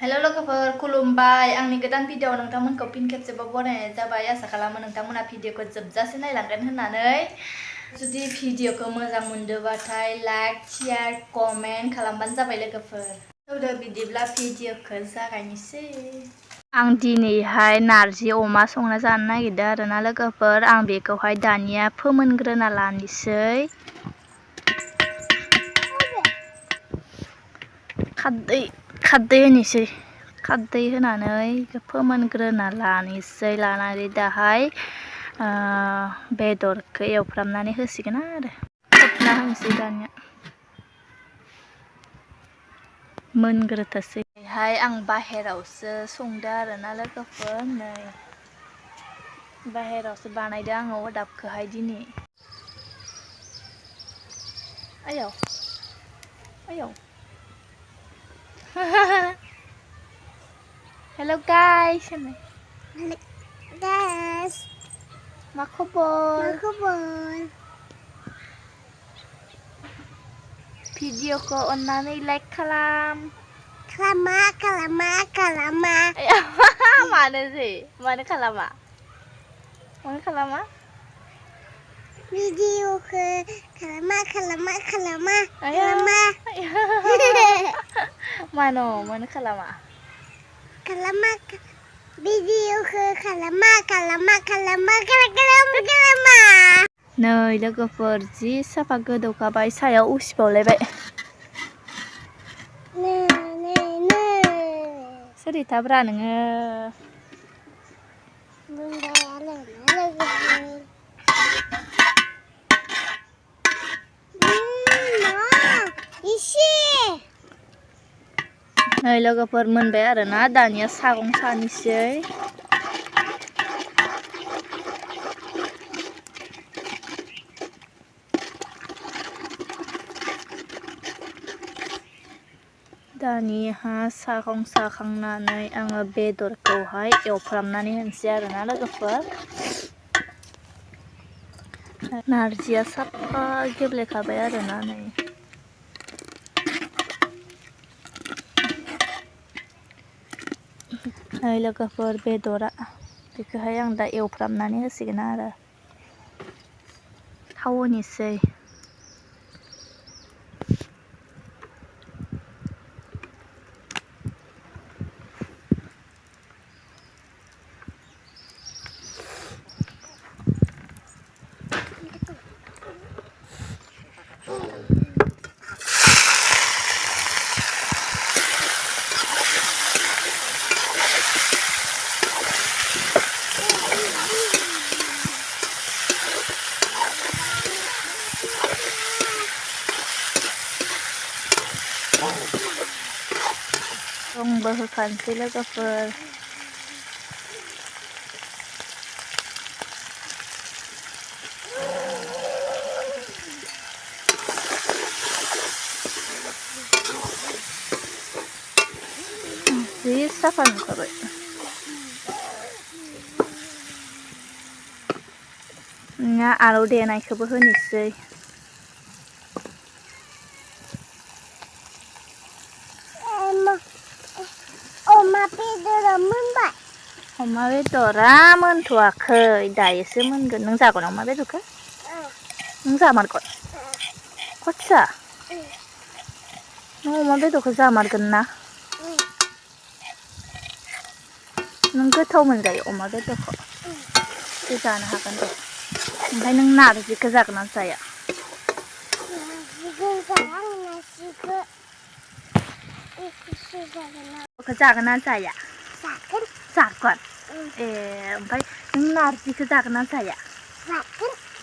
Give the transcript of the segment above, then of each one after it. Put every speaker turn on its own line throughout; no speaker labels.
हेल' लोगोफोर खुलुमबाय आंनि गोदान भिडिअ नोंथांमोनखौ फिन खेबसेबाव बरायनाय जाबाय आसा खालामो नोंथांमोना भिडिअखौ जोबजासे नायलांगोन होननानै जुदि भिडिअखौ मोजां मोनदोंबाथाय लाइक शेयार कमेन्ट खालामबानो जाबाय लोगोफोर बिदिब्ला भिडिअखौ जागायनोसै आं दिनैहाय नारजि अमा संना जानो नागिरदों आरोना लोगोफोर आं बेखौहाय दानिया फोमोनग्रोना लानोसै खारदै होनोसै खारदै होनानै फोमोनग्रोना लानानै दाहाय बेदरखौ एवफ्रामनानै होसिगोन आरो खोबना होनोसै दानिया मोनग्रोथोंसैहाय आं बाहेरावसो संदो आरोना लोगोफोर नै बाहेरावसो बानायदो आङो अरदाबखौहाय दिनै आयौ हेल' गाइस मा खबर भिडिअखौ अन्नानै लाइक खालामा मानो खालामा भिडिअखौ खालामा मानो खालामा भिडिअखौ खालामा नै लोगोफोर जि साफा गोदौखाबाय सायाव उसिबावलायबाय सोरिथाब्रा नोङो नै लोगोफोर मोनबाय आरोना दानिया सागं सानोसै दानिया सागं साखांनानै आङो बेदरखौहाय एवफ्रामनानै होनोसै आरोना लोगोफोर नारजिया साफा गेब्लेखाबाय आरोना नै लोगोफोर बेदरा बेखौहाय आं दा एवफ्रामनानै होसिगोन आरो थाव होनोसै रंबो होखानोसै लोगोफोर जि साफा नुखाबाय आलु देनायखौबो होनोसै अमा बेदरा मोनथ'वाखै दायोसो मोनगोन नों जागोन अमा बेदरखौ नों जामारगोन खरसा नों अमा बेदरखौ जामारगोन ना नों गोथाव मोनजायो अमा बेदरखौ जानो हागोन दे ओमफ्राय नों नारजिखौ जागोन ना जाया जागोन ना जाया जागोन ए ओमफ्राय नों नारजिखौ जागोन ना जाया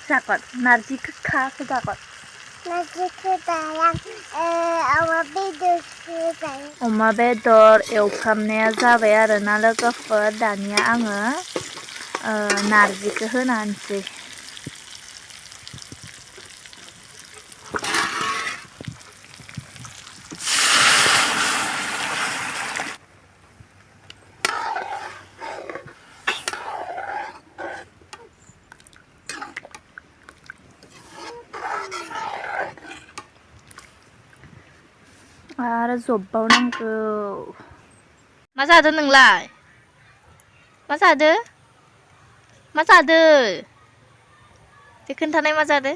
जागोन नारजि गोखाखौ जागोन अमा बेदर एवफ्रामनाया जाबाय आरोना लोगोफोर दानिया आङो नारजिखौ होना होनोसै आरो जब्बावनांगौ मा जादो नोंलाय मा जादो मा जादो दे खोन्थानाय मा जादो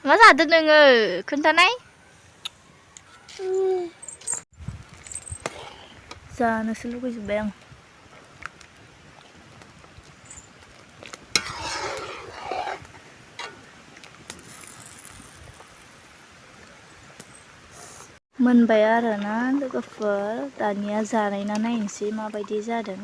मा जादो नोङो खोन्थानाय जानोसो लुगैजोब्बाय आं मोनबाय आरोना लोगोफोर दानिया जानायना नायनोसै माबायदि जादों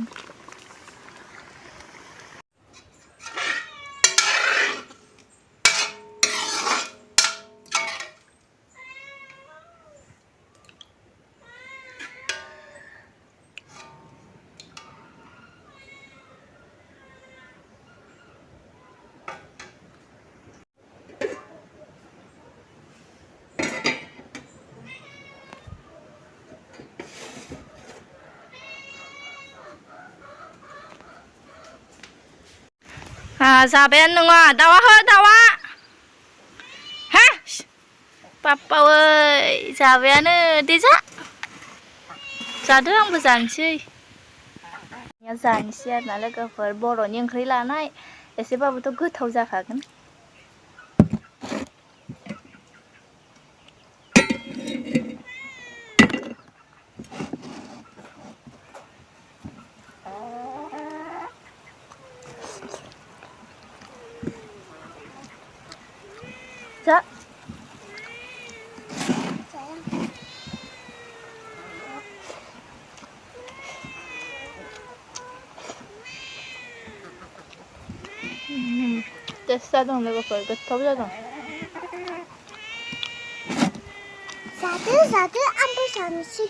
जाबायानो नङा दाउआ हो दाउआ हा पाप्पा ओइ जाबायानो दे जा जादो आंबो जानोसै जानोसै आरोना लोगोफोर बर'नि ओंख्रि लानाय एसेबाबोथ' गोथाव जाखागोन जा टेस्ट जादों लोगोफोर गोथाव जादों
जादो आंबो जानोसै